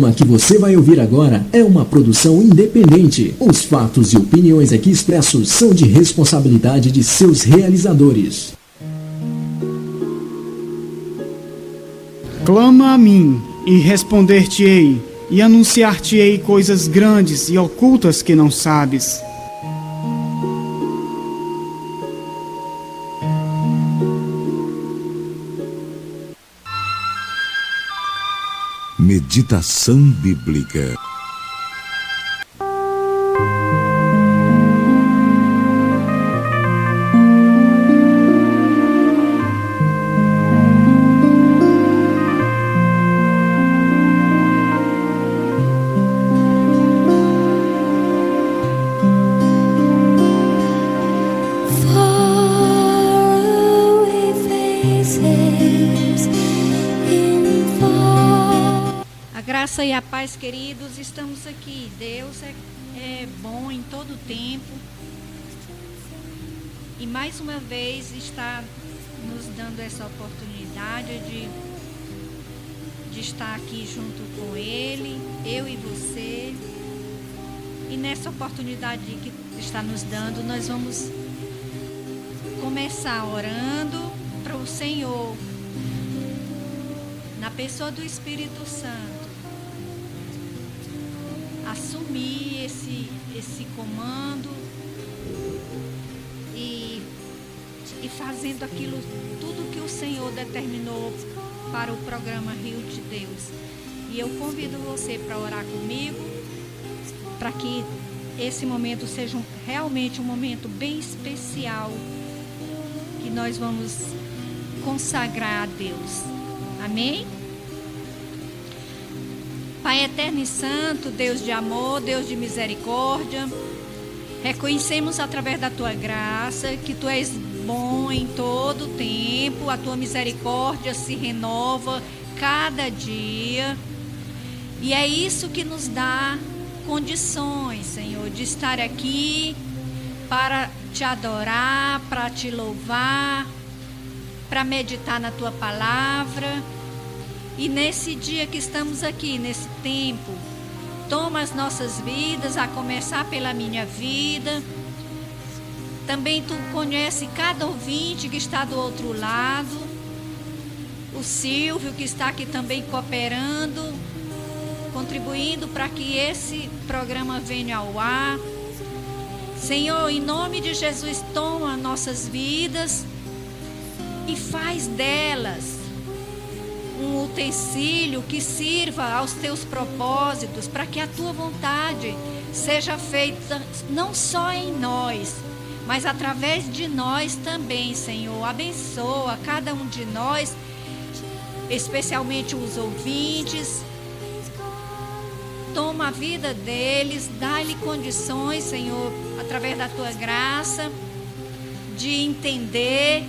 programa que você vai ouvir agora é uma produção independente. Os fatos e opiniões aqui expressos são de responsabilidade de seus realizadores. Clama a mim, e responder-te-ei, e anunciar-te-ei coisas grandes e ocultas que não sabes. Meditação bíblica. Graça e a paz, queridos, estamos aqui. Deus é bom em todo tempo e mais uma vez está nos dando essa oportunidade de estar aqui junto com Ele, eu e você. E nessa oportunidade que está nos dando, nós vamos começar orando para o Senhor, na pessoa do Espírito Santo, assumir esse comando e fazendo aquilo, tudo que o Senhor determinou para o programa Rio de Deus. E eu convido você para orar comigo, para que esse momento seja realmente um momento bem especial, que nós vamos consagrar a Deus. Amém? Pai eterno e santo, Deus de amor, Deus de misericórdia, reconhecemos através da Tua graça que Tu és bom em todo tempo, a Tua misericórdia se renova cada dia, e é isso que nos dá condições, Senhor, de estar aqui para Te adorar, para Te louvar, para meditar na Tua palavra. E nesse dia que estamos aqui, nesse tempo, toma as nossas vidas, a começar pela minha vida. Também Tu conhece cada ouvinte que está do outro lado. O Silvio, que está aqui também cooperando, contribuindo para que esse programa venha ao ar. Senhor, em nome de Jesus, toma nossas vidas e faz delas um utensílio que sirva aos Teus propósitos, para que a Tua vontade seja feita não só em nós, mas através de nós também, Senhor. Abençoa cada um de nós, especialmente os ouvintes. Toma a vida deles, dá-lhe condições, Senhor, através da Tua graça, de entender.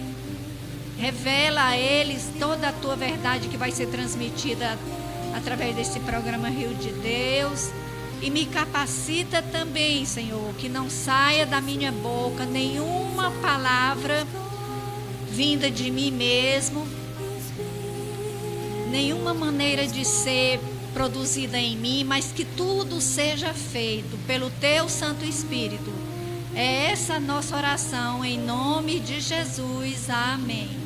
Revela a eles toda a Tua verdade que vai ser transmitida através desse programa Rio de Deus. E me capacita também, Senhor, que não saia da minha boca nenhuma palavra vinda de mim mesmo, nenhuma maneira de ser produzida em mim, mas que tudo seja feito pelo Teu Santo Espírito. É essa a nossa oração, em nome de Jesus. Amém.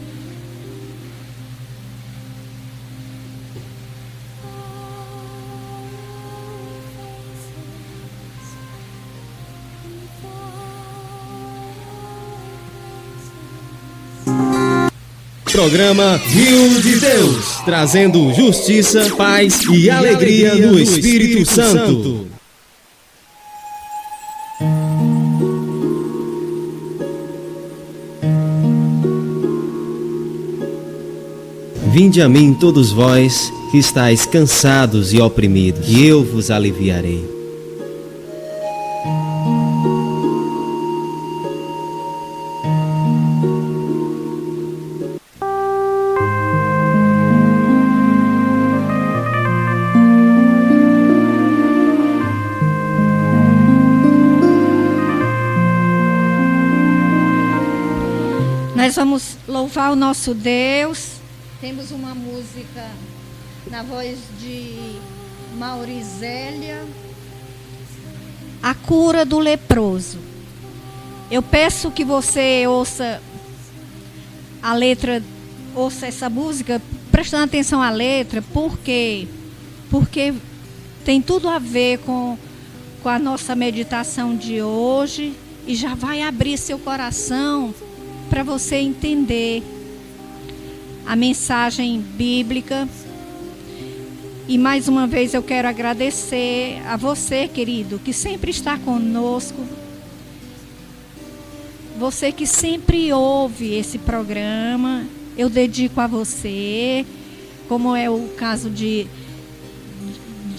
Programa Rio de Deus, trazendo justiça, paz e alegria do Espírito Santo. Vinde a mim todos vós que estáis cansados e oprimidos, e eu vos aliviarei. Nós vamos louvar o nosso Deus. Temos uma música na voz de Maurizélia, a cura do leproso. Eu peço que você ouça a letra, ouça essa música, prestando atenção à letra, porque tem tudo a ver com a nossa meditação de hoje e já vai abrir seu coração para você entender a mensagem bíblica. E mais uma vez eu quero agradecer a você, querido, que sempre está conosco. Você que sempre ouve esse programa, eu dedico a você, como é o caso de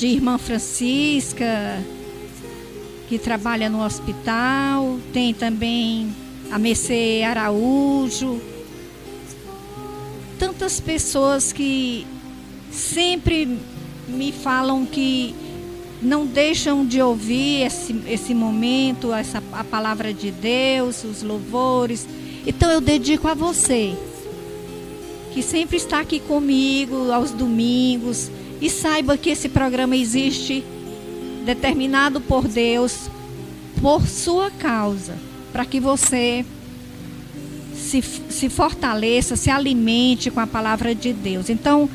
irmã Francisca, que trabalha no hospital, tem também a Mercê Araújo, tantas pessoas que sempre me falam que não deixam de ouvir esse momento, a palavra de Deus, os louvores. Então eu dedico a você, que sempre está aqui comigo aos domingos, e saiba que esse programa existe determinado por Deus, por sua causa, para que você se fortaleça, se alimente com a palavra de Deus. Então,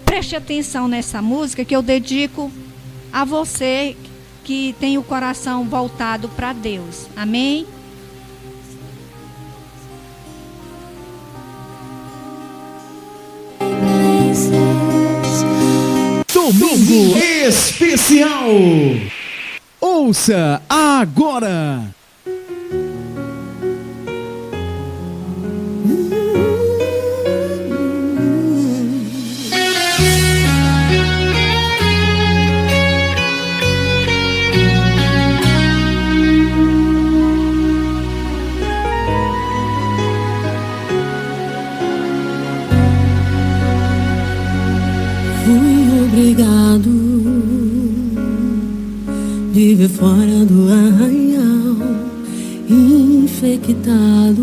preste atenção nessa música que eu dedico a você que tem o coração voltado para Deus. Amém? Domingo Especial. Ouça agora. Obrigado, viver fora do arraial, infectado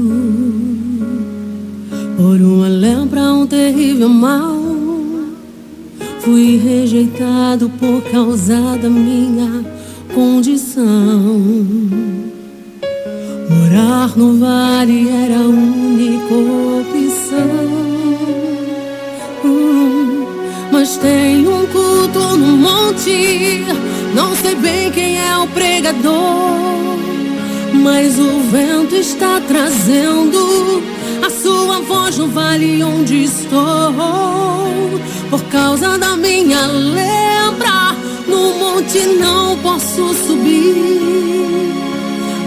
por uma lepra, um terrível mal. Fui rejeitado por causa da minha condição. Morar no vale era a única opção. Mas tem um culto no monte, não sei bem quem é o pregador, mas o vento está trazendo a sua voz no vale onde estou. Por causa da minha lepra, no monte não posso subir,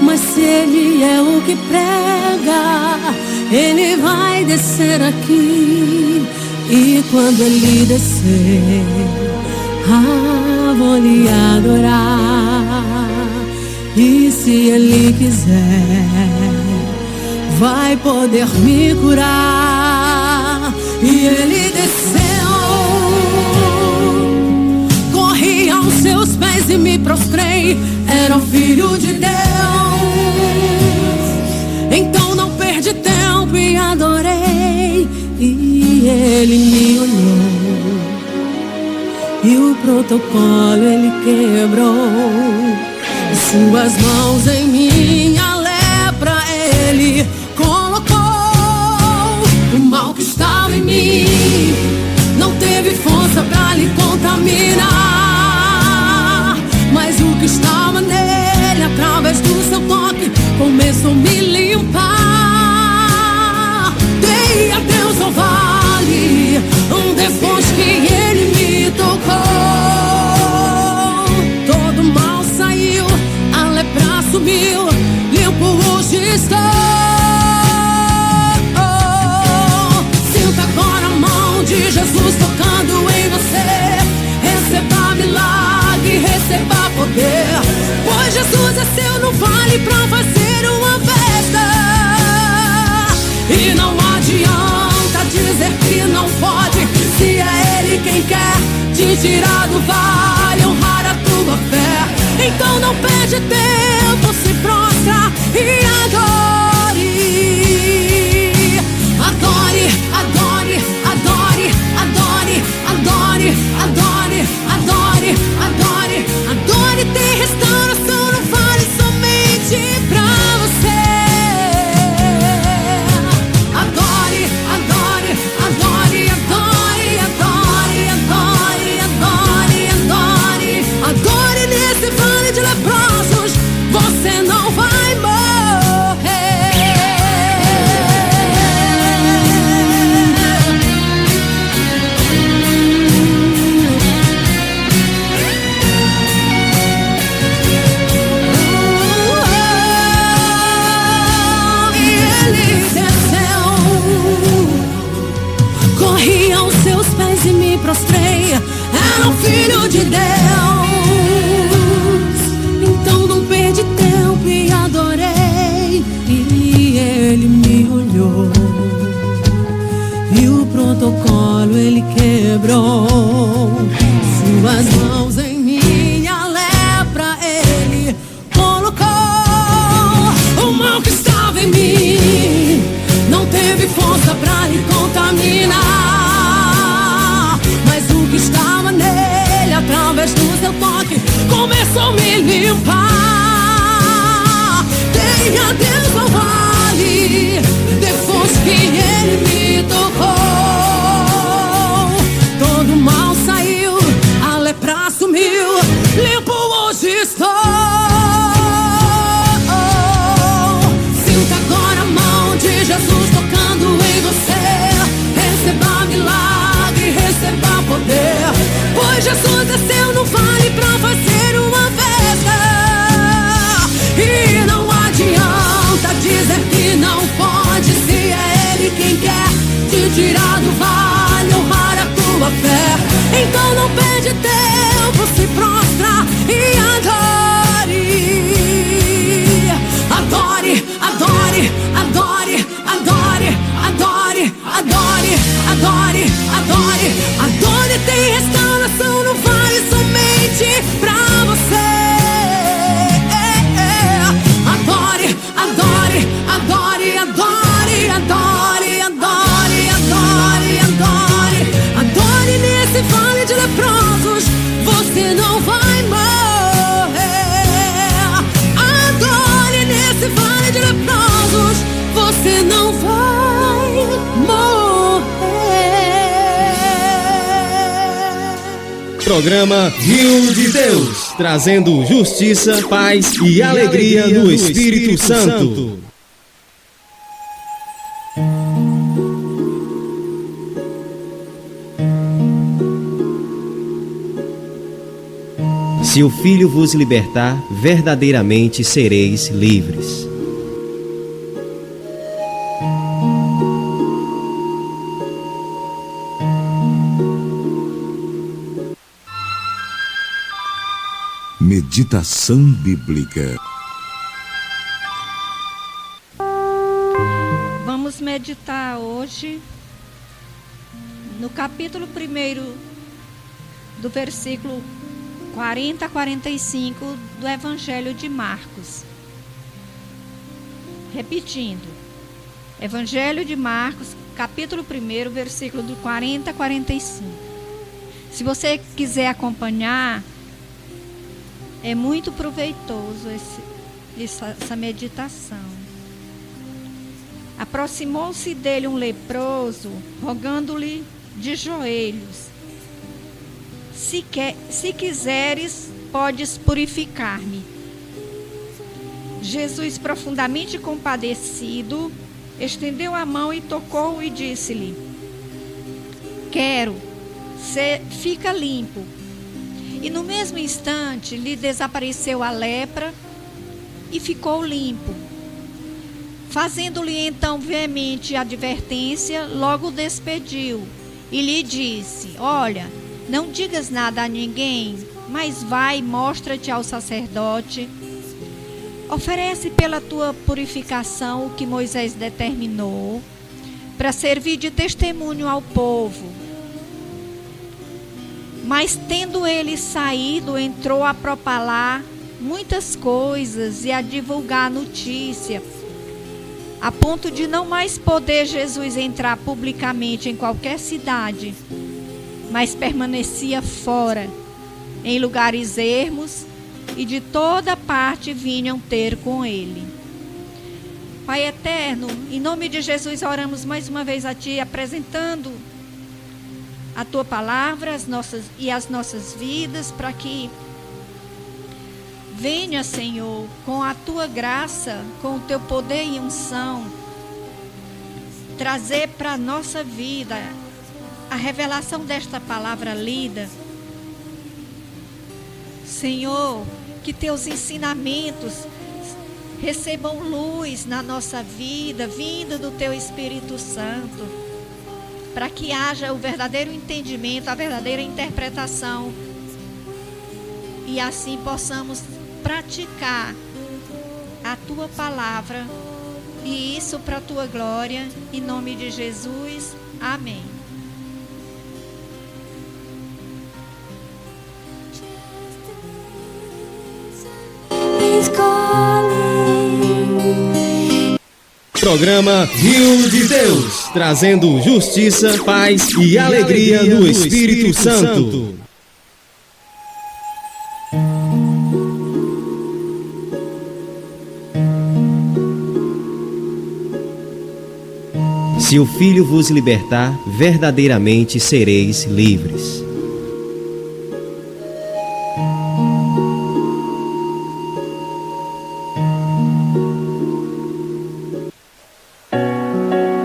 mas se ele é o que prega, ele vai descer aqui. E quando ele descer, vou lhe adorar. E se ele quiser, vai poder me curar. E ele desceu, corri aos seus pés e me prostrei. Era o Filho de Deus. Então não perdi tempo e adorei. E ele me olhou, e o protocolo ele quebrou. Suas mãos em minha lepra ele colocou. O mal que estava em mim não teve força pra lhe contaminar, mas o que estava nele, através do seu toque, começou a me limpar. Dei a Deus ao vale, depois que ele me tocou. Todo mal saiu, a lepra sumiu, limpo hoje estou. Sinta agora a mão de Jesus tocando em você. Receba milagre, receba poder, pois Jesus é seu no vale pra fazer uma festa. E não adianta dizer que não pode, se é ele quem quer te tirar do vale, honrar a tua fé. Então não perde tempo, se prostra e adore. Adore, adore, adore, adore, adore, adore, adore, toque começou a me limpar. Dei adeus ao vale depois que ele me tocou. Todo mal saiu, a lepra sumiu, limpo hoje estou. Sinta agora a mão de Jesus tocando em você. Receba milagre, receba poder, pois Jesus desceu no vale pra fazer uma festa. E não adianta dizer que não pode, se é Ele quem quer te tirar do vale, honrar a tua fé. Então não perde tempo, se prostra e adore. Adore, adore, adore, adore, adore, adore, adore, adore, adore. Tem restauração no vale somente pra você. Adore, adore, adore, adore, adore, adore, adore, adore, adore. Nesse vale de leprosos você não vai morrer. Adore nesse vale de leprosos você não vai morrer. Programa Rio de Deus, trazendo justiça, paz e alegria do Espírito Santo. Se o Filho vos libertar, verdadeiramente sereis livres. Meditação bíblica. Vamos meditar hoje no capítulo 1 do versículo 40 a 45 do Evangelho de Marcos. Repetindo, Evangelho de Marcos, capítulo 1, versículo do 40 a 45. Se você quiser acompanhar, é muito proveitoso essa meditação. Aproximou-se dele um leproso, rogando-lhe de joelhos: se quiseres, podes purificar-me. Jesus, profundamente compadecido, estendeu a mão e tocou-o e disse-lhe: quero, fica limpo. E no mesmo instante lhe desapareceu a lepra e ficou limpo. Fazendo-lhe então veemente advertência, logo o despediu e lhe disse: olha, não digas nada a ninguém, mas vai, mostra-te ao sacerdote, oferece pela tua purificação o que Moisés determinou, para servir de testemunho ao povo. Mas tendo ele saído, entrou a propalar muitas coisas e a divulgar a notícia, a ponto de não mais poder Jesus entrar publicamente em qualquer cidade, mas permanecia fora, em lugares ermos, e de toda parte vinham ter com ele. Pai eterno, em nome de Jesus oramos mais uma vez a Ti, apresentando a Tua palavra as nossas vidas, para que venha, Senhor, com a Tua graça, com o Teu poder e unção, trazer para a nossa vida a revelação desta palavra lida. Senhor, que Teus ensinamentos recebam luz na nossa vida, vinda do Teu Espírito Santo, para que haja o verdadeiro entendimento, a verdadeira interpretação, e assim possamos praticar a Tua palavra, e isso para a Tua glória, em nome de Jesus, amém. Programa Rio de Deus, trazendo justiça, paz e alegria do Espírito Santo. Se o Filho vos libertar, verdadeiramente sereis livres.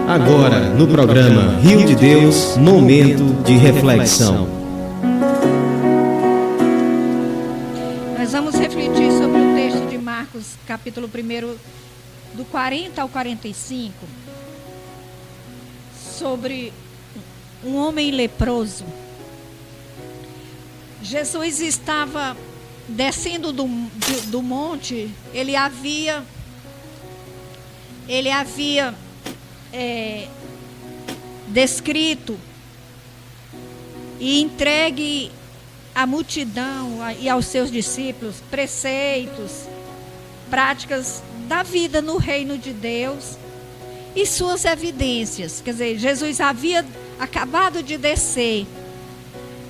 Agora, no programa Rio de Deus, momento de reflexão. Nós vamos refletir sobre o texto de Marcos, capítulo 1, do 40 ao 45, sobre um homem leproso. Jesus estava descendo do monte, ele havia descrito e entregue à multidão e aos seus discípulos preceitos, práticas da vida no reino de Deus e suas evidências. Quer dizer, Jesus havia acabado de descer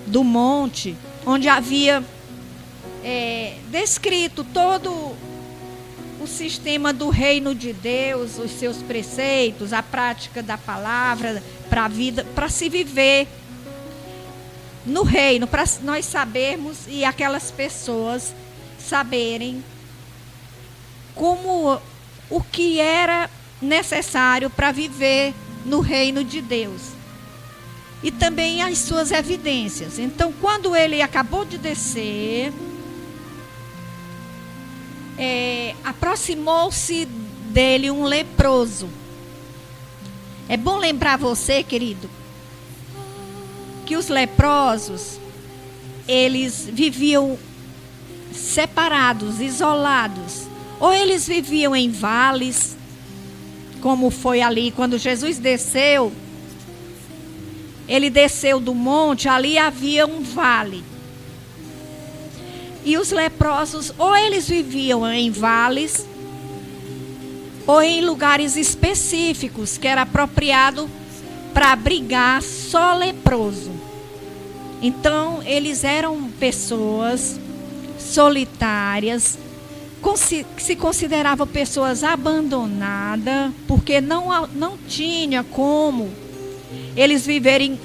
do monte, onde havia descrito todo o sistema do reino de Deus, os seus preceitos, a prática da palavra para a vida, para se viver no reino, para nós sabermos e aquelas pessoas saberem o que era necessário para viver no reino de Deus. E também as suas evidências. Então, quando ele acabou de descer, aproximou-se dele um leproso. É bom lembrar você, querido, que os leprosos, eles viviam separados, isolados. Ou eles viviam em vales, como foi ali quando Jesus desceu. Ele desceu do monte, ali havia um vale. E os leprosos, ou eles viviam em vales, ou em lugares específicos, que era apropriado para abrigar só leproso. Então, eles eram pessoas solitárias, que se consideravam pessoas abandonadas, porque não tinha como eles viverem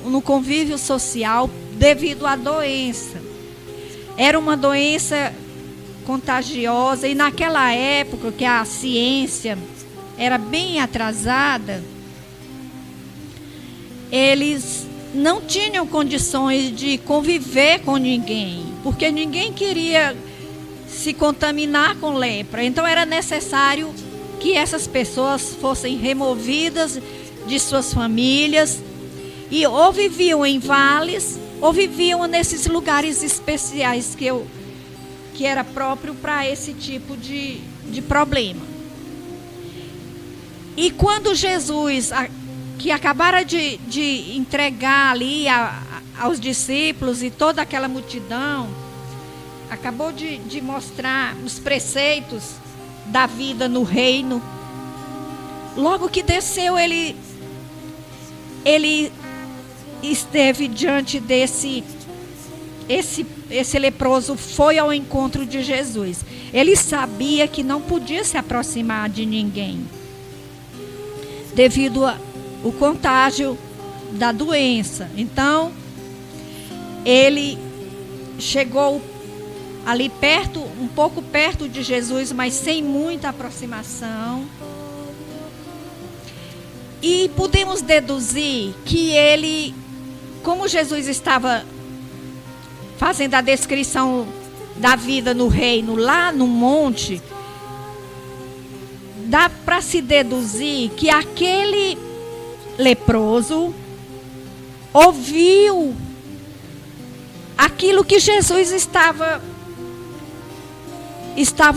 no convívio social devido à doença. Era uma doença contagiosa e naquela época que a ciência era bem atrasada, eles não tinham condições de conviver com ninguém, porque ninguém queria se contaminar com lepra. Então era necessário que essas pessoas fossem removidas de suas famílias e ou viviam em vales ou viviam nesses lugares especiais que era próprio para esse tipo de problema. E quando Jesus, que acabara de entregar ali aos discípulos e toda aquela multidão, acabou de mostrar os preceitos da vida no reino, logo que desceu, ele esteve diante esse leproso, foi ao encontro de Jesus. Ele sabia que não podia se aproximar de ninguém, devido ao contágio da doença. Então, ele chegou ali perto, um pouco perto de Jesus, mas sem muita aproximação. E podemos deduzir que ele, como Jesus estava fazendo a descrição da vida no reino, lá no monte, dá para se deduzir que aquele leproso ouviu aquilo que Jesus estava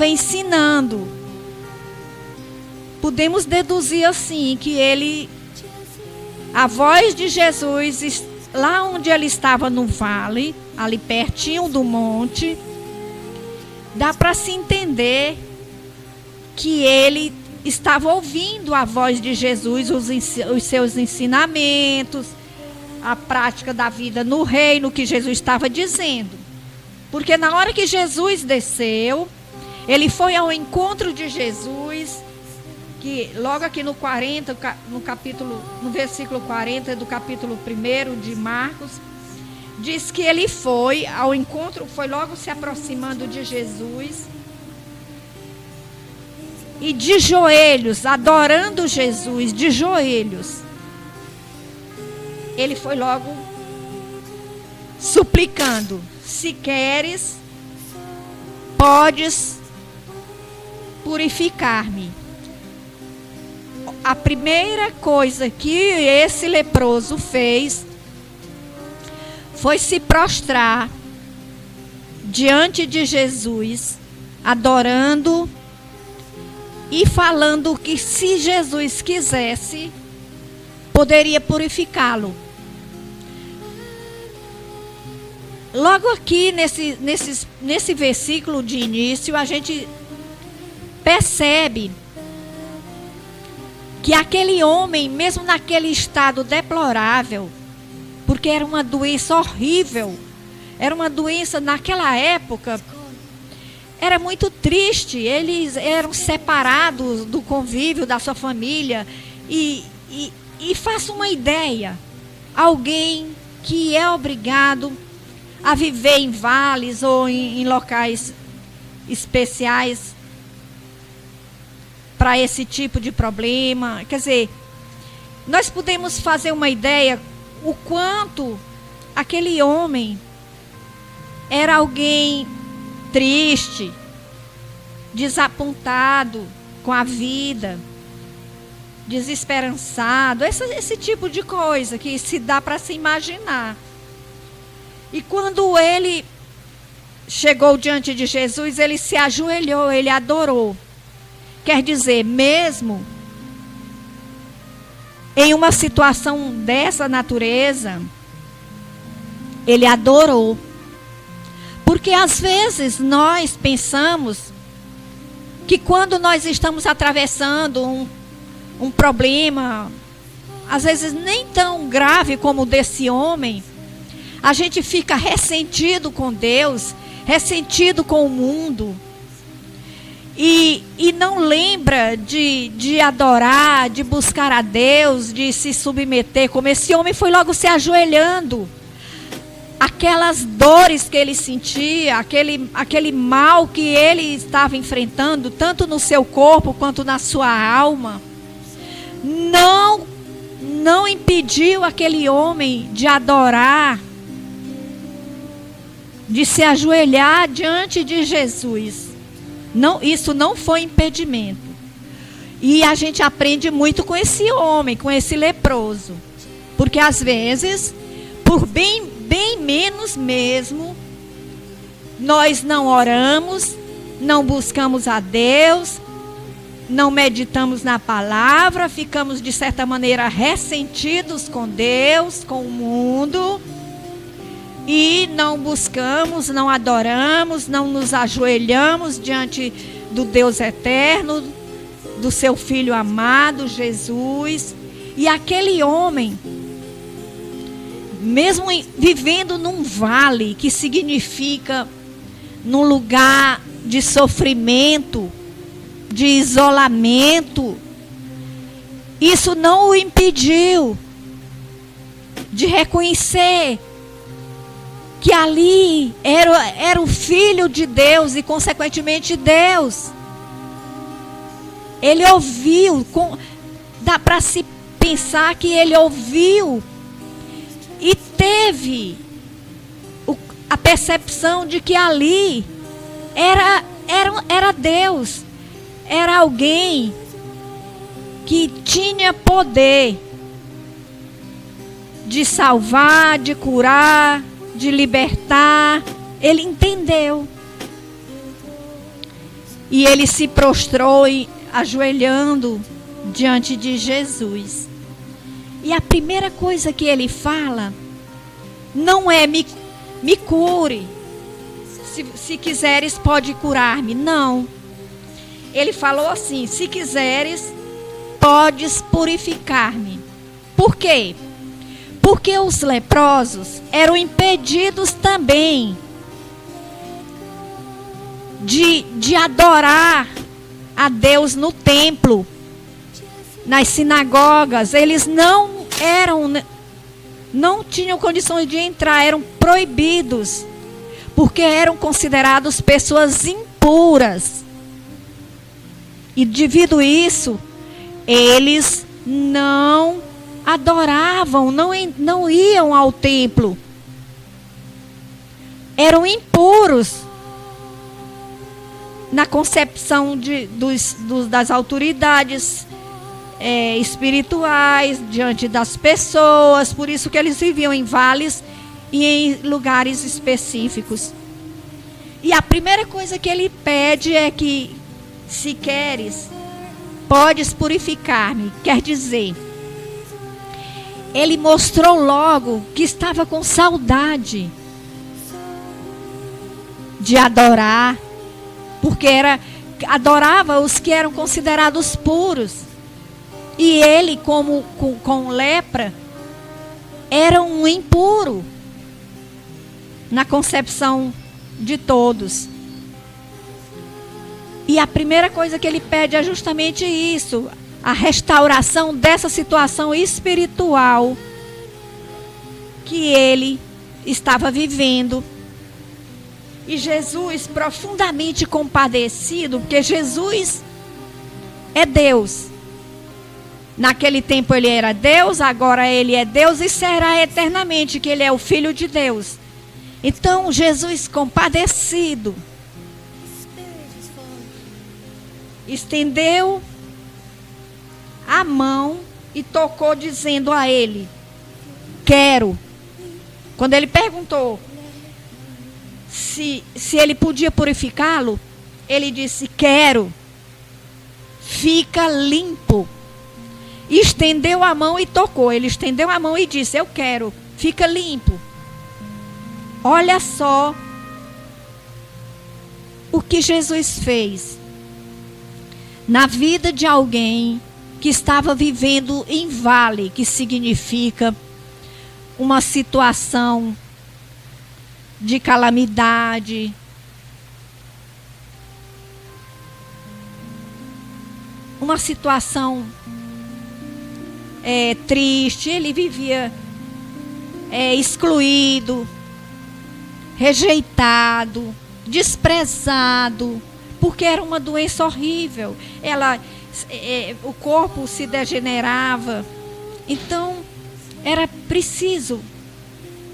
ensinando. Podemos deduzir assim, que a voz de Jesus, lá onde ele estava no vale, ali pertinho do monte, dá para se entender que ele estava ouvindo a voz de Jesus, os seus ensinamentos, a prática da vida no reino que Jesus estava dizendo. Porque na hora que Jesus desceu, ele foi ao encontro de Jesus, que logo aqui no 40, no versículo 40 do capítulo 1 de Marcos, diz que ele foi ao encontro, foi logo se aproximando de Jesus, e de joelhos, adorando Jesus, de joelhos, ele foi logo suplicando: se queres, podes purificar-me. A primeira coisa que esse leproso fez foi se prostrar diante de Jesus, adorando e falando que se Jesus quisesse, poderia purificá-lo. Logo aqui nesse versículo de início, a gente percebe que aquele homem, mesmo naquele estado deplorável, porque era uma doença horrível, era uma doença naquela época, era muito triste, eles eram separados do convívio da sua família, e faça uma ideia, alguém que é obrigado a viver em vales ou em locais especiais para esse tipo de problema. Quer dizer, nós podemos fazer uma ideia o quanto aquele homem era alguém triste, desapontado com a vida, desesperançado, esse tipo de coisa que se dá para se imaginar. E quando ele chegou diante de Jesus, ele se ajoelhou, ele adorou. Quer dizer, mesmo em uma situação dessa natureza, ele adorou. Porque às vezes nós pensamos que quando nós estamos atravessando um problema, às vezes nem tão grave como o desse homem, a gente fica ressentido com Deus, ressentido com o mundo, e não lembra de adorar, de buscar a Deus, de se submeter, como esse homem foi logo se ajoelhando. Aquelas dores que ele sentia, aquele mal que ele estava enfrentando, tanto no seu corpo quanto na sua alma, não impediu aquele homem de adorar, de se ajoelhar diante de Jesus. Não, isso não foi impedimento. E a gente aprende muito com esse homem, com esse leproso. Porque às vezes, por bem menos mesmo, nós não oramos, não buscamos a Deus, não meditamos na palavra, ficamos de certa maneira ressentidos com Deus, com o mundo, e não buscamos, não adoramos, não nos ajoelhamos diante do Deus eterno, do seu Filho amado, Jesus. E aquele homem, mesmo vivendo num vale, que significa num lugar de sofrimento, de isolamento, isso não o impediu de reconhecer que ali era o Filho de Deus e consequentemente Deus. Ele ouviu, dá para se pensar que ele ouviu e teve a percepção de que ali era Deus, era alguém que tinha poder de salvar, de curar, de libertar. Ele entendeu. E ele se prostrou ajoelhando diante de Jesus. E a primeira coisa que ele fala não é me cure. Se quiseres, pode curar-me. Não. Ele falou assim: se quiseres, podes purificar-me. Por quê? Porque os leprosos eram impedidos também de adorar a Deus no templo, nas sinagogas. Eles não tinham condições de entrar, eram proibidos, porque eram considerados pessoas impuras. E devido a isso, eles não adoravam, não iam ao templo. Eram impuros na concepção das autoridades espirituais, diante das pessoas. Por isso que eles viviam em vales e em lugares específicos. E a primeira coisa que ele pede é que, se queres, podes purificar-me. Quer dizer, ele mostrou logo que estava com saudade de adorar, porque adorava os que eram considerados puros. E ele, com lepra, era um impuro na concepção de todos. E a primeira coisa que ele pede é justamente isso, a restauração dessa situação espiritual que ele estava vivendo. E Jesus, profundamente compadecido, porque Jesus é Deus. Naquele tempo ele era Deus, agora ele é Deus e será eternamente, que ele é o Filho de Deus. Então Jesus, compadecido, estendeu a mão e tocou, dizendo a ele: quero. Quando ele perguntou se ele podia purificá-lo, ele disse: quero, fica limpo. E estendeu a mão e tocou. Ele estendeu a mão e disse: eu quero, fica limpo. Olha só o que Jesus fez na vida de alguém que estava vivendo em vale, que significa uma situação de calamidade, uma situação triste. Ele vivia excluído, rejeitado, desprezado, porque era uma doença horrível. O corpo se degenerava. Então era preciso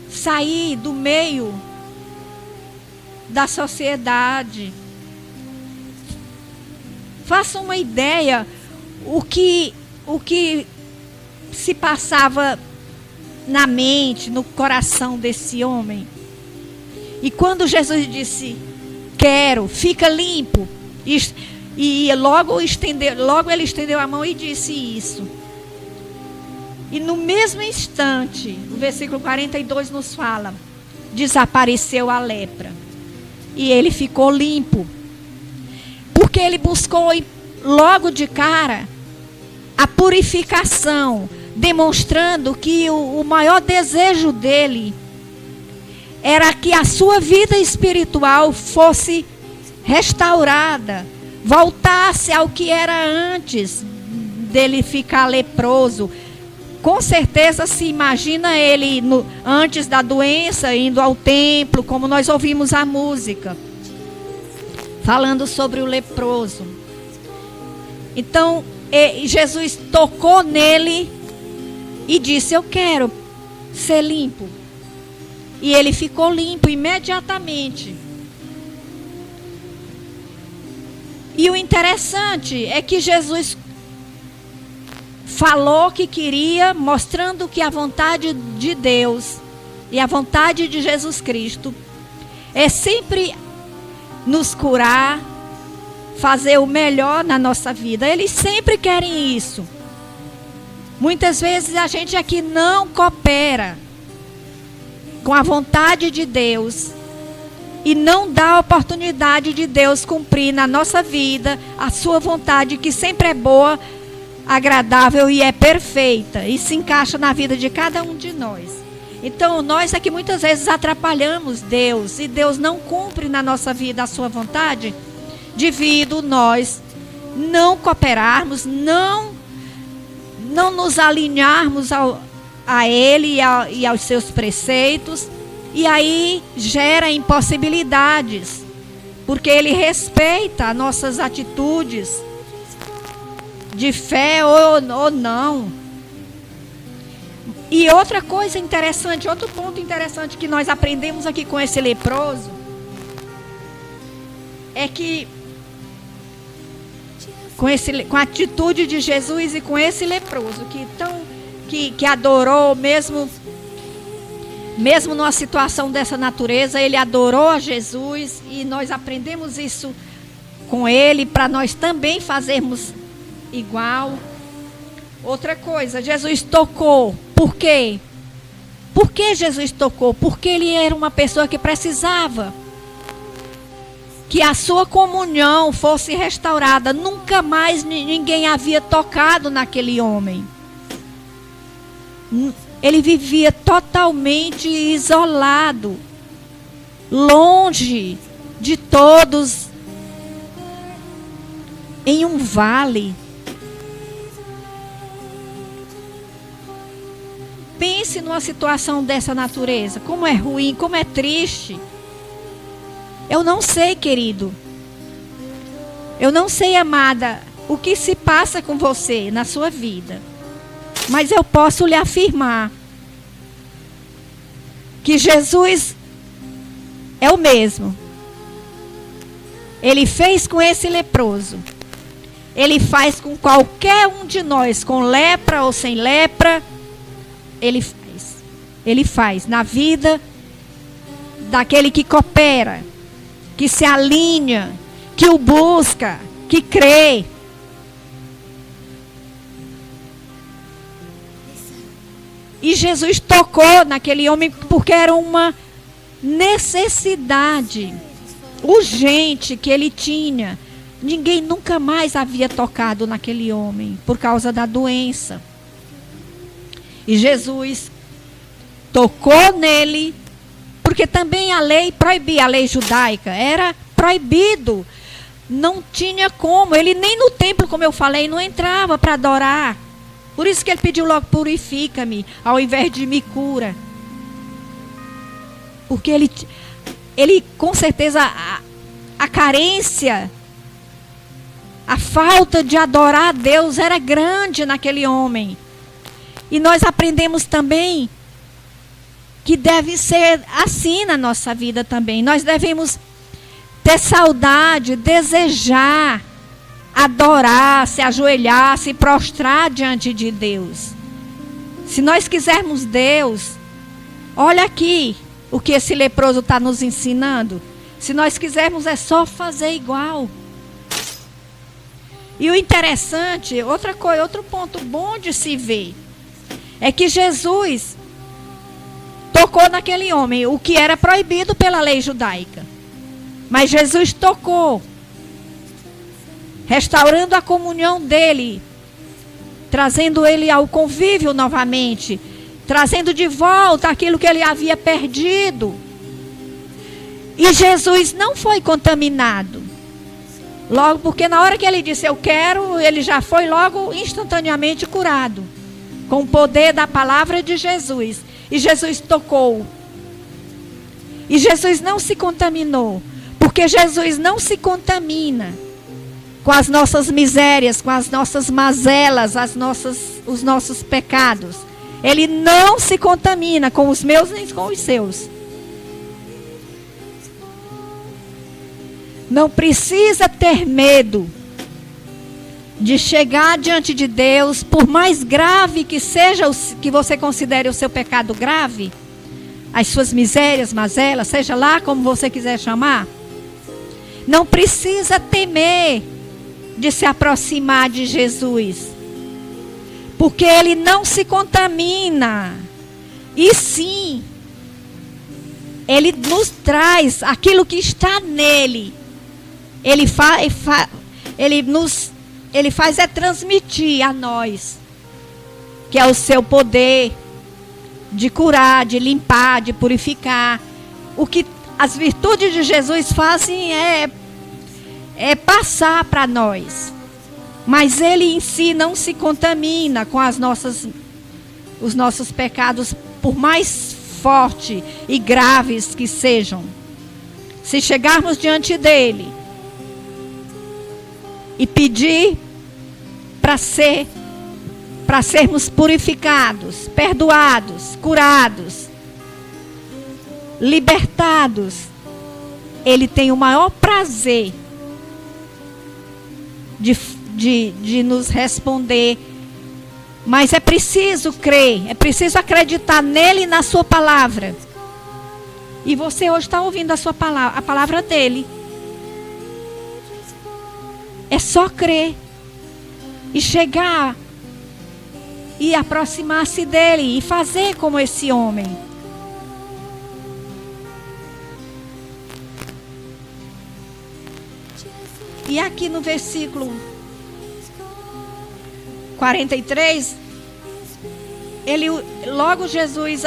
sair do meio da sociedade. Faça uma ideia o que se passava na mente, no coração desse homem. E quando Jesus disse: quero, fica limpo, e logo ele estendeu a mão e disse isso. E no mesmo instante, o versículo 42 nos fala: desapareceu a lepra e ele ficou limpo, porque ele buscou logo de cara a purificação, demonstrando que o maior desejo dele era que a sua vida espiritual fosse restaurada, voltasse ao que era antes dele ficar leproso. Com certeza se imagina ele antes da doença, indo ao templo, como nós ouvimos a música, falando sobre o leproso. Então Jesus tocou nele e disse: eu quero ser limpo. E ele ficou limpo imediatamente. E o interessante é que Jesus falou que queria, mostrando que a vontade de Deus e a vontade de Jesus Cristo é sempre nos curar, fazer o melhor na nossa vida. Eles sempre querem isso. Muitas vezes a gente aqui não coopera com a vontade de Deus e não dá a oportunidade de Deus cumprir na nossa vida a sua vontade, que sempre é boa, agradável e é perfeita, e se encaixa na vida de cada um de nós. Então, nós é que muitas vezes atrapalhamos Deus, e Deus não cumpre na nossa vida a sua vontade, devido nós não cooperarmos, não nos alinharmos a Ele e aos seus preceitos, e aí gera impossibilidades, porque Ele respeita nossas atitudes de fé ou não. E outra coisa interessante, outro ponto interessante que nós aprendemos aqui com esse leproso, é que com a atitude de Jesus e com esse leproso que adorou, mesmo numa situação dessa natureza, ele adorou a Jesus, e nós aprendemos isso com ele para nós também fazermos igual. Outra coisa, Jesus tocou. Por quê? Por que Jesus tocou? Porque ele era uma pessoa que precisava que a sua comunhão fosse restaurada. Nunca mais ninguém havia tocado naquele homem. Ele vivia totalmente isolado, longe de todos, em um vale. Pense numa situação dessa natureza, como é ruim, como é triste. Eu não sei, querido. Eu não sei, amada, o que se passa com você na sua vida. Mas eu posso lhe afirmar que Jesus é o mesmo. Ele fez com esse leproso. Ele faz com qualquer um de nós, com lepra ou sem lepra. Ele faz. Ele faz na vida daquele que coopera, que se alinha, que o busca, que crê. E Jesus tocou naquele homem porque era uma necessidade urgente que ele tinha. Ninguém nunca mais havia tocado naquele homem por causa da doença. E Jesus tocou nele, porque também a lei proibia, a lei judaica, era proibido. Não tinha como, ele nem no templo, como eu falei, não entrava para adorar. Por isso que ele pediu logo, purifica-me, ao invés de me cura. Porque ele com certeza, a carência, a falta de adorar a Deus era grande naquele homem. E nós aprendemos também que deve ser assim na nossa vida também. Nós devemos ter saudade, desejar, adorar, se ajoelhar, se prostrar diante de Deus. Se nós quisermos Deus, olha aqui o que esse leproso está nos ensinando. Se nós quisermos, é só fazer igual. E o interessante, outra coisa, outro ponto bom de se ver, é que Jesus tocou naquele homem, o que era proibido pela lei judaica. Mas Jesus tocou, restaurando a comunhão dele, trazendo ele ao convívio novamente, trazendo de volta aquilo que ele havia perdido. E Jesus não foi contaminado. Logo, porque na hora que ele disse, eu quero, ele já foi logo instantaneamente curado. Com o poder da palavra de Jesus. E Jesus tocou. E Jesus não se contaminou. Porque Jesus não se contamina com as nossas misérias, com as nossas mazelas, os nossos pecados. Ele não se contamina com os meus nem com os seus. Não precisa ter medo de chegar diante de Deus, por mais grave que seja, que você considere o seu pecado grave, as suas misérias, mazelas, seja lá como você quiser chamar. Não precisa temer de se aproximar de Jesus, porque ele não se contamina, e sim, ele nos traz aquilo que está nele. Ele faz é transmitir a nós, que é o seu poder, de curar, de limpar, de purificar. O que as virtudes de Jesus fazem é passar para nós. Mas ele em si não se contamina com os nossos pecados, por mais fortes e graves que sejam. Se chegarmos diante dele e pedir para sermos purificados, perdoados, curados, libertados, ele tem o maior prazer de nos responder. Mas é preciso crer, é preciso acreditar nele e na sua palavra. E você hoje está ouvindo a palavra dele. É só crer e chegar e aproximar-se dele e fazer como esse homem. E aqui no versículo 43, logo Jesus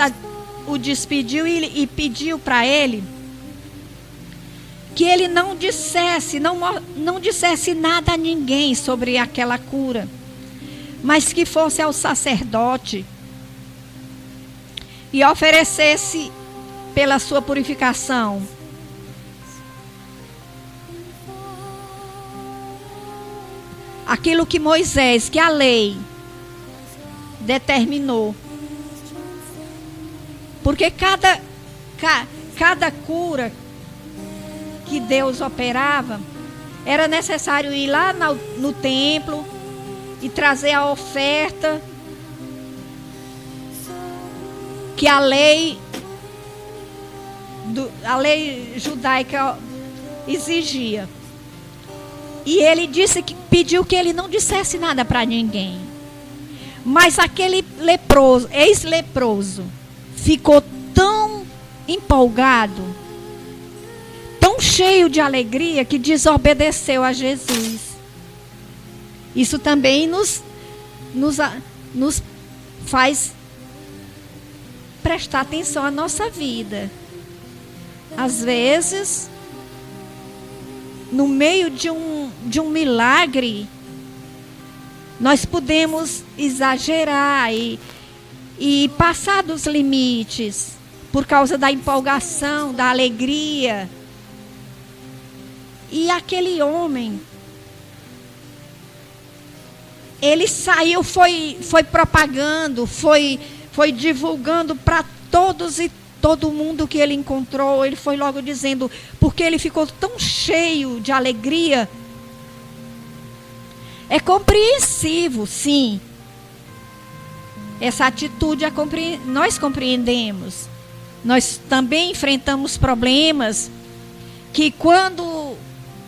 o despediu e pediu para ele que ele não dissesse nada a ninguém sobre aquela cura, mas que fosse ao sacerdote e oferecesse pela sua purificação aquilo que Moisés, que a lei determinou. Porque cada cura que Deus operava, era necessário ir lá no templo e trazer a oferta que a lei judaica exigia. E ele pediu que ele não dissesse nada para ninguém. Mas aquele leproso, ex-leproso, ficou tão empolgado, tão cheio de alegria, que desobedeceu a Jesus. Isso também nos faz prestar atenção à nossa vida. Às vezes, no meio de um milagre, nós podemos exagerar e passar dos limites por causa da empolgação, da alegria. E aquele homem, ele saiu, foi propagando, foi divulgando para todo mundo que ele encontrou. Ele foi logo dizendo, porque ele ficou tão cheio de alegria. É compreensivo, sim. Essa atitude nós compreendemos. Nós também enfrentamos problemas que, quando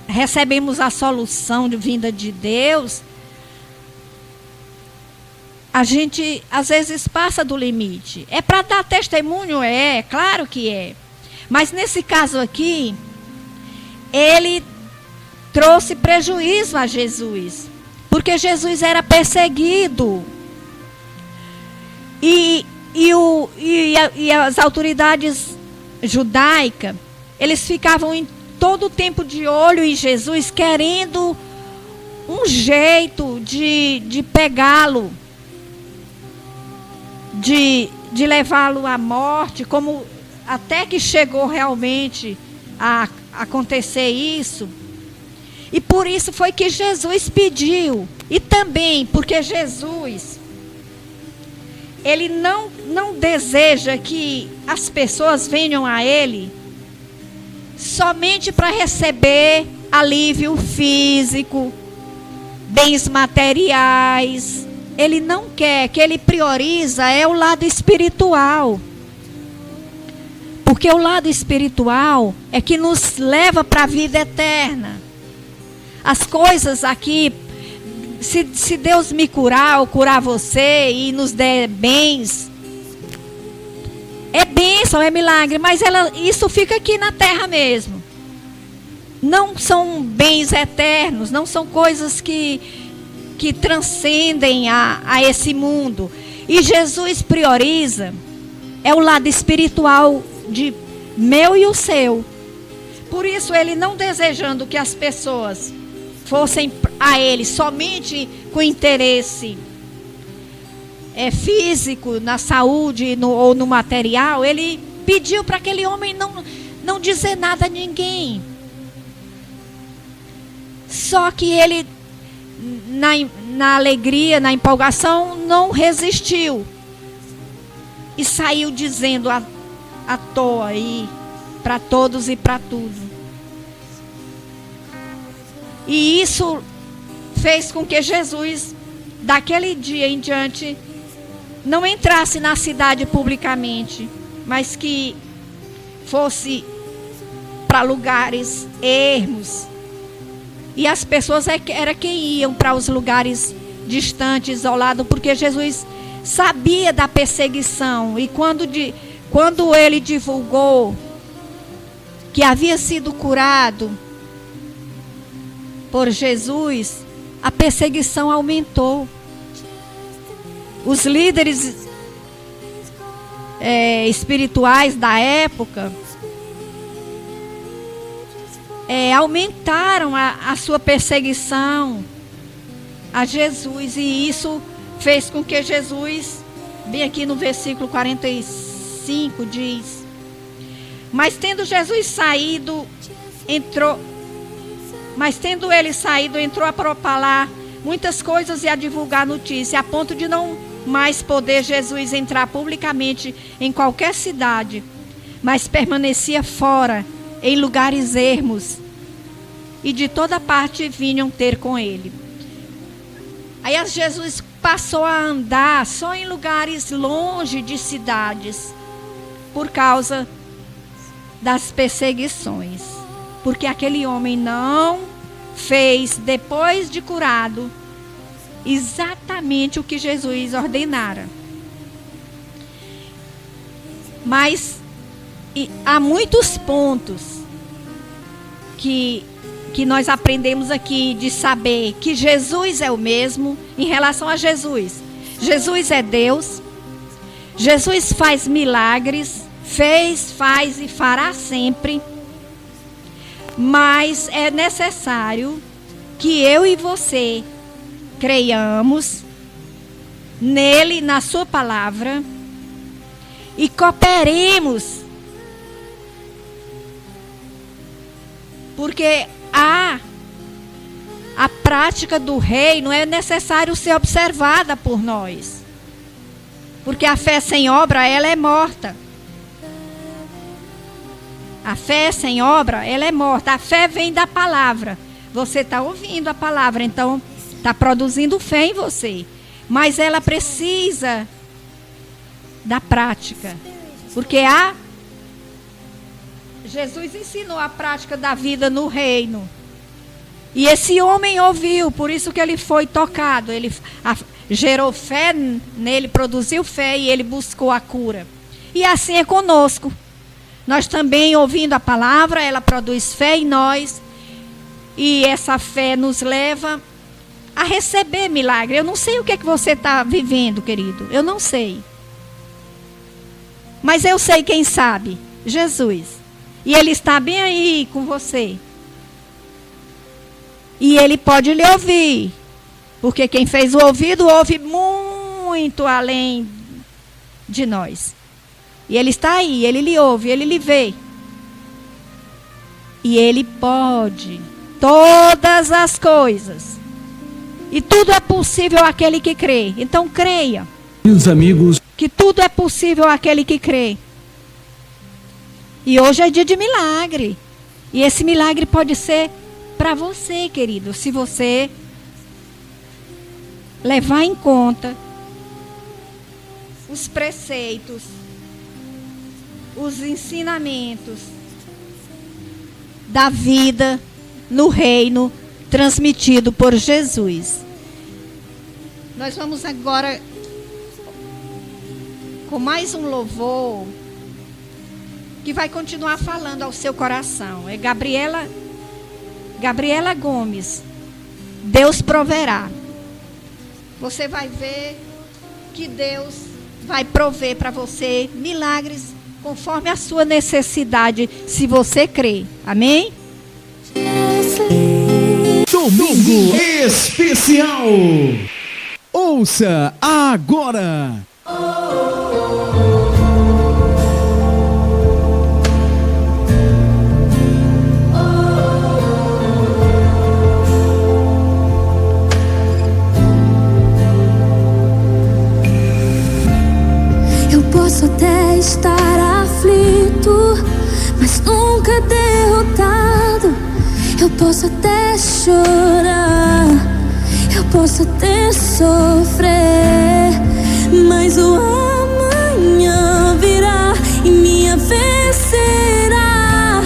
recebemos a solução vinda de Deus, a gente às vezes passa do limite. É para dar testemunho? Claro que é. Mas nesse caso aqui, ele trouxe prejuízo a Jesus, porque Jesus era perseguido. E as autoridades judaicas, eles ficavam em todo o tempo de olho em Jesus, querendo um jeito de pegá-lo, de levá-lo à morte, como até que chegou realmente a acontecer isso. E por isso foi que Jesus pediu. E também porque Jesus, ele não deseja que as pessoas venham a ele somente para receber alívio físico, bens materiais. Ele não quer, que ele prioriza o lado espiritual. Porque o lado espiritual é que nos leva para a vida eterna. As coisas aqui, se Deus me curar ou curar você e nos der bens, é bênção, é milagre, mas isso fica aqui na terra mesmo. Não são bens eternos, não são coisas que transcendem a esse mundo. E Jesus prioriza é o lado espiritual de meu e o seu. Por isso, ele não desejando que as pessoas fossem a ele somente com interesse físico, na saúde ou no material, ele pediu para aquele homem não dizer nada a ninguém. Só que ele, na alegria, na empolgação, não resistiu. E saiu dizendo à toa aí, para todos e para tudo. E isso fez com que Jesus, daquele dia em diante, não entrasse na cidade publicamente, mas que fosse para lugares ermos. E as pessoas era quem iam para os lugares distantes, isolados, porque Jesus sabia da perseguição. E quando ele divulgou que havia sido curado por Jesus, a perseguição aumentou. Os líderes espirituais da época aumentaram a sua perseguição a Jesus, e isso fez com que Jesus, bem aqui no versículo 45, diz: Mas tendo ele saído, entrou a propalar muitas coisas e a divulgar notícia, a ponto de não mais poder Jesus entrar publicamente em qualquer cidade, mas permanecia fora, em lugares ermos, e de toda parte vinham ter com ele. Aí Jesus passou a andar só em lugares longe de cidades, por causa das perseguições. Porque aquele homem não fez, depois de curado, exatamente o que Jesus ordenara. Mas há muitos pontos que nós aprendemos aqui de saber que Jesus é o mesmo em relação a Jesus. Jesus é Deus. Jesus faz milagres, fez, faz e fará sempre. Mas é necessário que eu e você creiamos nele, na sua palavra, e cooperemos. Porque a prática do reino é necessário ser observada por nós. Porque a fé sem obra, ela é morta. A fé sem obra, ela é morta. A fé vem da palavra. Você está ouvindo a palavra, então está produzindo fé em você. Mas ela precisa da prática. Porque Jesus ensinou a prática da vida no reino. E esse homem ouviu, por isso que ele foi tocado. Ele gerou fé nele, produziu fé e ele buscou a cura. E assim é conosco. Nós também, ouvindo a palavra, ela produz fé em nós. E essa fé nos leva a receber milagre. Eu não sei o que é que você está vivendo, querido. Eu não sei. Mas eu sei quem sabe. Jesus. E ele está bem aí com você. E ele pode lhe ouvir. Porque quem fez o ouvido ouve muito além de nós. E ele está aí, ele lhe ouve, ele lhe vê. E ele pode todas as coisas. E tudo é possível àquele que crê. Então creia. Meus amigos, que tudo é possível àquele que crê. E hoje é dia de milagre. E esse milagre pode ser para você, querido, se você levar em conta os preceitos, os ensinamentos da vida no reino transmitido por Jesus. Nós vamos agora com mais um louvor que vai continuar falando ao seu coração. É Gabriela Gomes. Deus proverá. Você vai ver que Deus vai prover para você milagres conforme a sua necessidade, se você crer. Amém? Domingo Especial. Ouça agora. Eu posso até estar aflito, mas nunca derrotado. Eu posso até chorar, eu posso até sofrer, mas o amanhã virá e minha vez será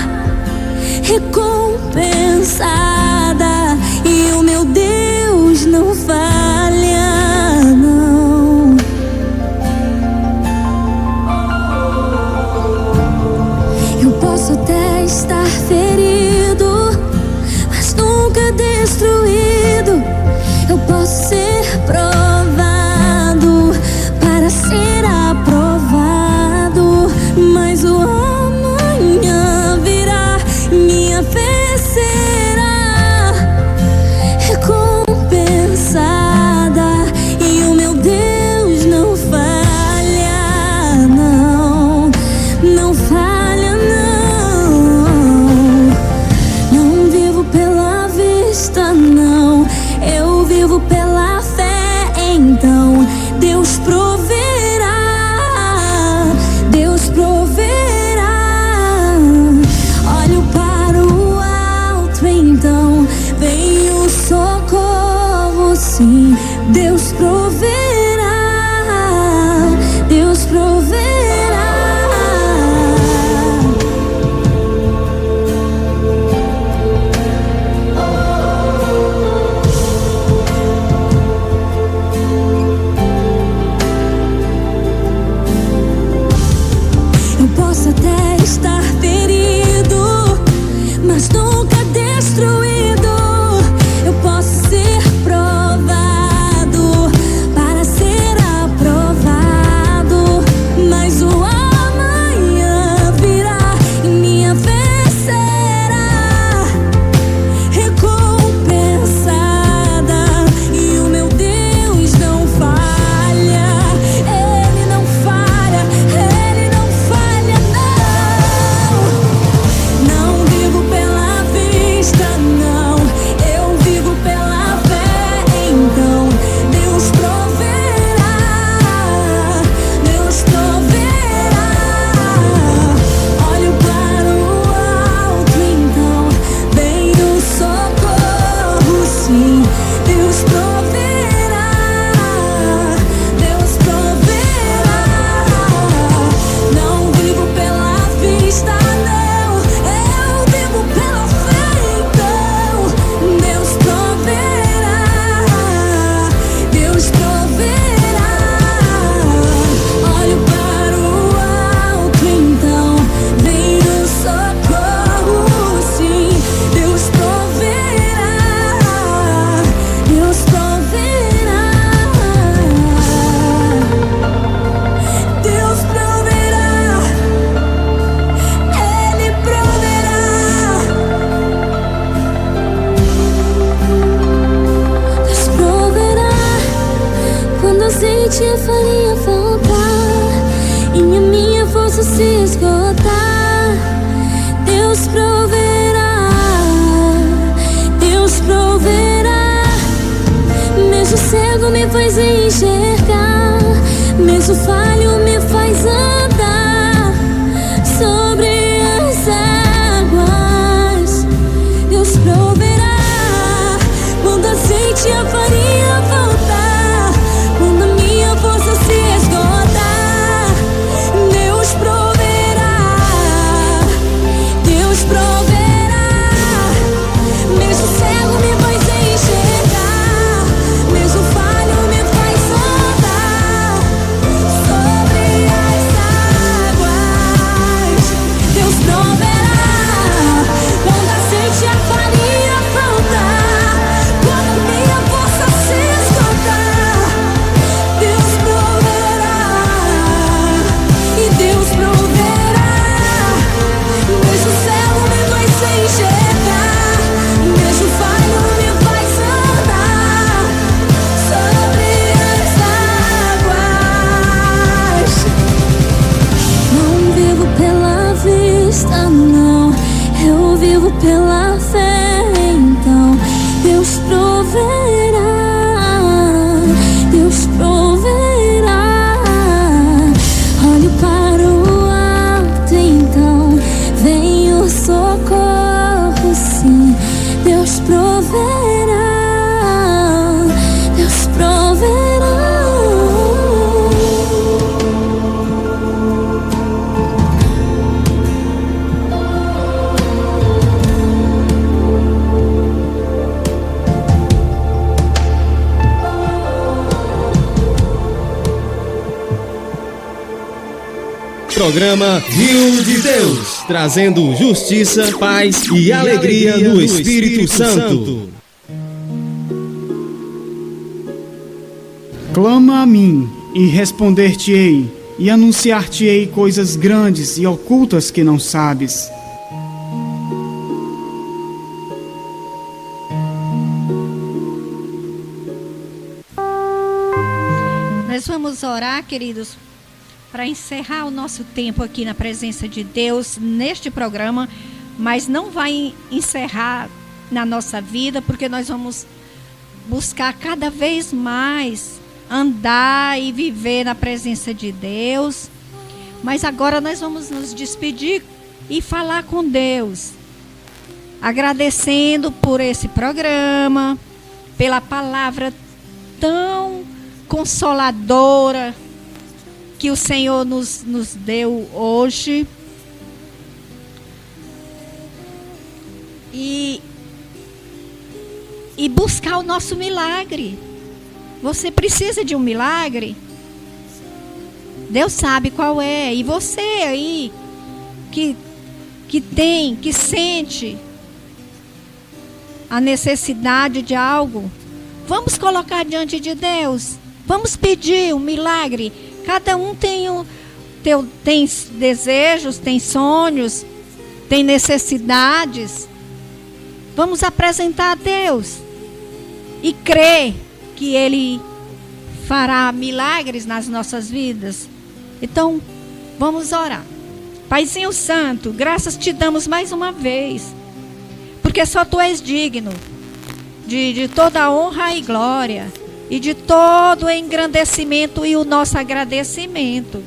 recompensada. E o meu Deus não falha, não. Eu posso até estar ferido, mas nunca destruído. Eu posso ser provado para ser aprovado, mas o amanhã virá, minha vez será recompensada. E o meu Deus não falha, não, não falha, não. Não vivo pela vista, não, eu vivo pela fé. Então Deus proverá, Deus proverá. Olho para o alto, então vem o socorro, sim. Deus proverá, Deus proverá. Eu posso até estar ferido, mas nunca destruído. Eu posso ser provado para ser aprovado, mas o amanhã virá e minha vez será recompensada. E o meu Deus não falha, Ele não falha, Ele não falha, não. Não vivo pela vista, não, eu vivo pela fé. Então Deus proverá, Deus proverá. Olho para o alto, então vem o socorro, sim. Deus proverá, Deus proverá. Não vivo pela vista, não, eu vivo pela fé. Então Deus proverá, Deus proverá. Olho para o alto, então vem o socorro, sim. Deus proverá, Deus proverá. Deus proverá, Ele proverá. Deus proverá quando a azeite e a farinha faltar e a minha força se esgotar. Deus proverá, Deus proverá. Mesmo cego me faz enxergar, mesmo falho me faz andar sobre as águas. Deus proverá quando a azeite e a farinha faltar, quando a minha força se esgotar. Deus proverá, Deus proverá. Mesmo cego me faz enxergar, mesmo falho me faz andar proverá, Deus proverá. Programa Rio de Deus, trazendo justiça, paz e alegria no Espírito Santo. Clama a mim, e responder-te-ei, e anunciar-te-ei coisas grandes e ocultas que não sabes. Nós vamos orar, queridos, para encerrar o nosso tempo aqui na presença de Deus neste programa, mas não vai encerrar na nossa vida, porque nós vamos buscar cada vez mais andar e viver na presença de Deus. Mas agora nós vamos nos despedir e falar com Deus, agradecendo por esse programa, pela palavra tão consoladora que o Senhor nos deu hoje. E buscar o nosso milagre. Você precisa de um milagre? Deus sabe qual é. E você aí que sente a necessidade de algo, vamos colocar diante de Deus. Vamos pedir um milagre. Cada um tem desejos, tem sonhos, tem necessidades. Vamos apresentar a Deus e crer que Ele fará milagres nas nossas vidas. Então, vamos orar. Paizinho Santo, graças te damos mais uma vez, porque só Tu és digno de toda a honra e glória, e de todo o engrandecimento e o nosso agradecimento.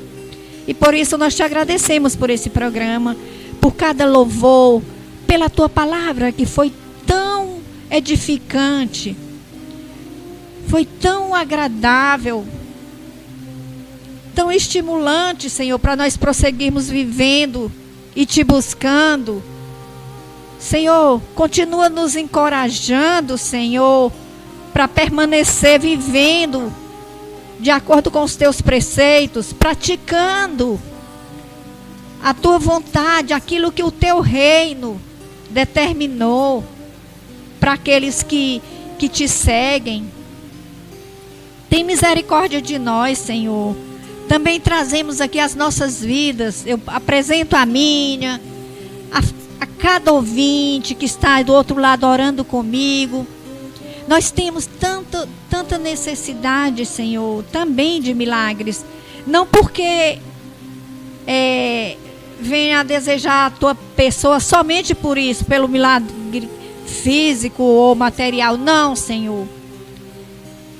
E por isso nós te agradecemos por esse programa, por cada louvor, pela Tua palavra que foi tão edificante, foi tão agradável, tão estimulante, Senhor, para nós prosseguirmos vivendo e Te buscando. Senhor, continua nos encorajando, Senhor, para permanecer vivendo de acordo com os Teus preceitos, praticando a Tua vontade, aquilo que o Teu reino determinou para aqueles que Te seguem. Tem misericórdia de nós, Senhor. Também trazemos aqui as nossas vidas. Eu apresento a minha, a cada ouvinte que está do outro lado orando comigo. Nós temos tanta necessidade, Senhor, também de milagres. Não porque venha a desejar a Tua pessoa somente por isso, pelo milagre físico ou material. Não, Senhor.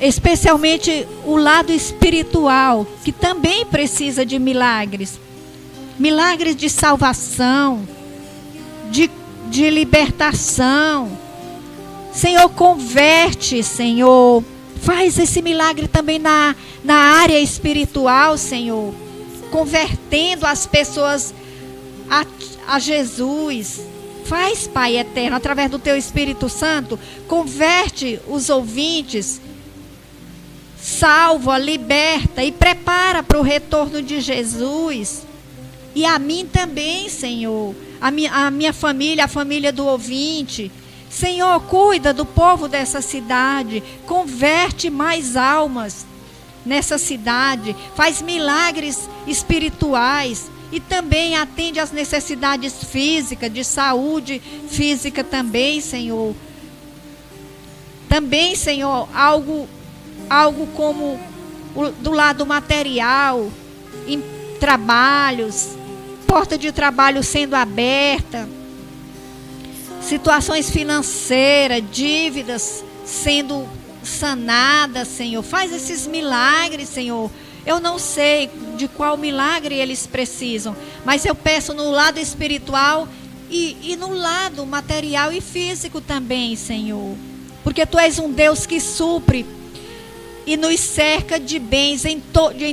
Especialmente o lado espiritual, que também precisa de milagres. Milagres de salvação, de libertação. Senhor, converte, Senhor. Faz esse milagre também na área espiritual, Senhor. Convertendo as pessoas a Jesus. Faz, Pai eterno, através do Teu Espírito Santo. Converte os ouvintes. Salva, liberta e prepara para o retorno de Jesus. E a mim também, Senhor. A minha família, a família do ouvinte. Senhor, cuida do povo dessa cidade, converte mais almas nessa cidade, faz milagres espirituais e também atende às necessidades físicas, de saúde física também, Senhor. Também, Senhor, algo como do lado material, em trabalhos, porta de trabalho sendo aberta, situações financeiras, dívidas sendo sanadas, Senhor. Faz esses milagres, Senhor. Eu não sei de qual milagre eles precisam, mas eu peço no lado espiritual e no lado material e físico também, Senhor. Porque Tu és um Deus que supre e nos cerca de bens em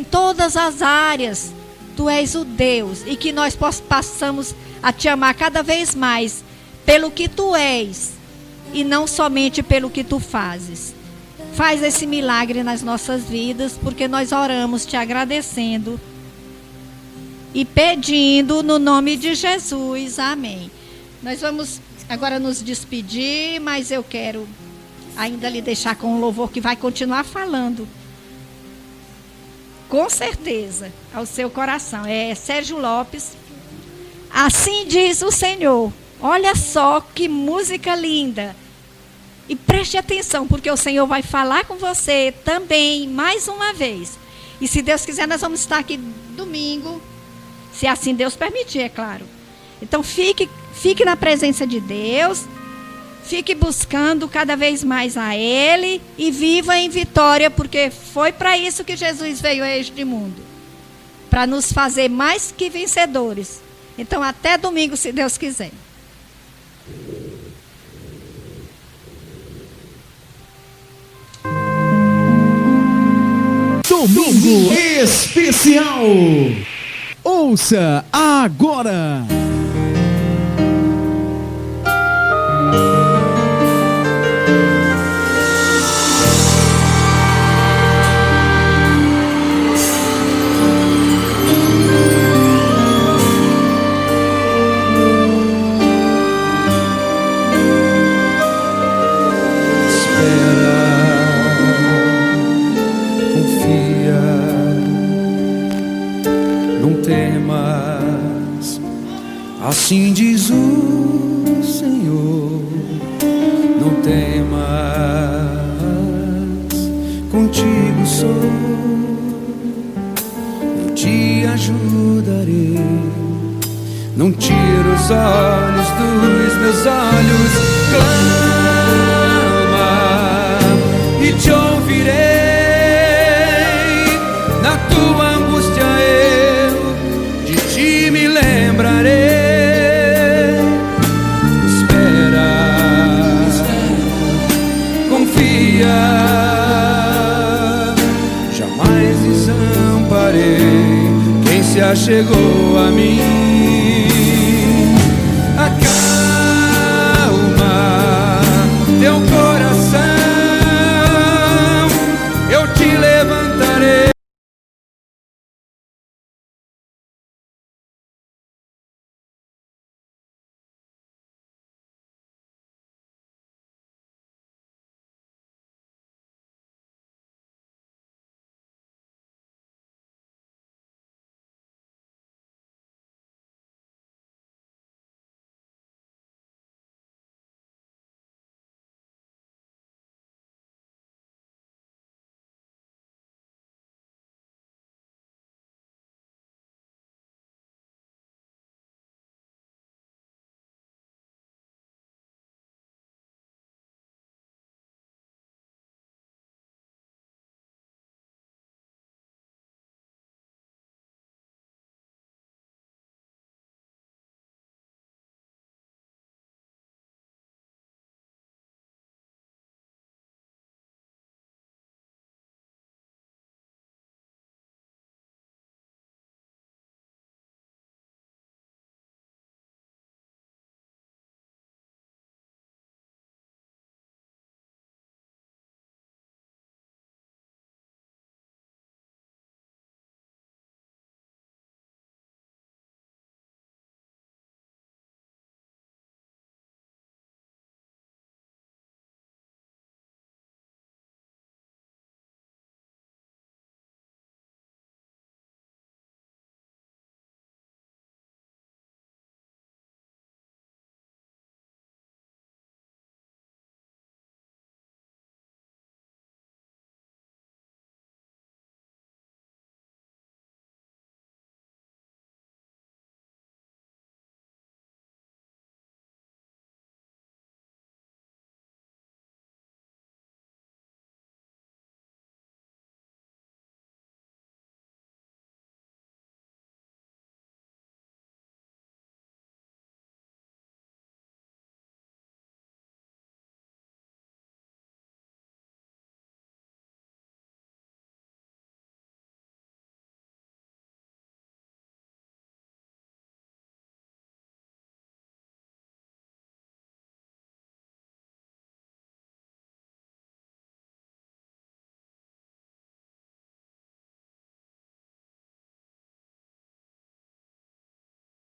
todas as áreas. Tu és o Deus, e que nós passamos a Te amar cada vez mais pelo que Tu és e não somente pelo que Tu fazes. Faz esse milagre nas nossas vidas, porque nós oramos Te agradecendo e pedindo no nome de Jesus. Amém. Nós vamos agora nos despedir, mas eu quero ainda lhe deixar com um louvor que vai continuar falando, com certeza, ao seu coração. É Sérgio Lopes. Assim diz o Senhor. Olha só que música linda. E preste atenção, porque o Senhor vai falar com você também, mais uma vez. E se Deus quiser, nós vamos estar aqui domingo, se assim Deus permitir, é claro. Então fique na presença de Deus, fique buscando cada vez mais a Ele e viva em vitória, porque foi para isso que Jesus veio a este mundo, para nos fazer mais que vencedores. Então até domingo, se Deus quiser. Domingo Especial. Ouça agora. Assim diz o Senhor, não temas, contigo sou, eu te ajudarei, não tiro os olhos dos meus olhos, clama e te ouvirei, na tua angústia eu de ti me lembrarei. Jamais desamparei quem se achegou a mim.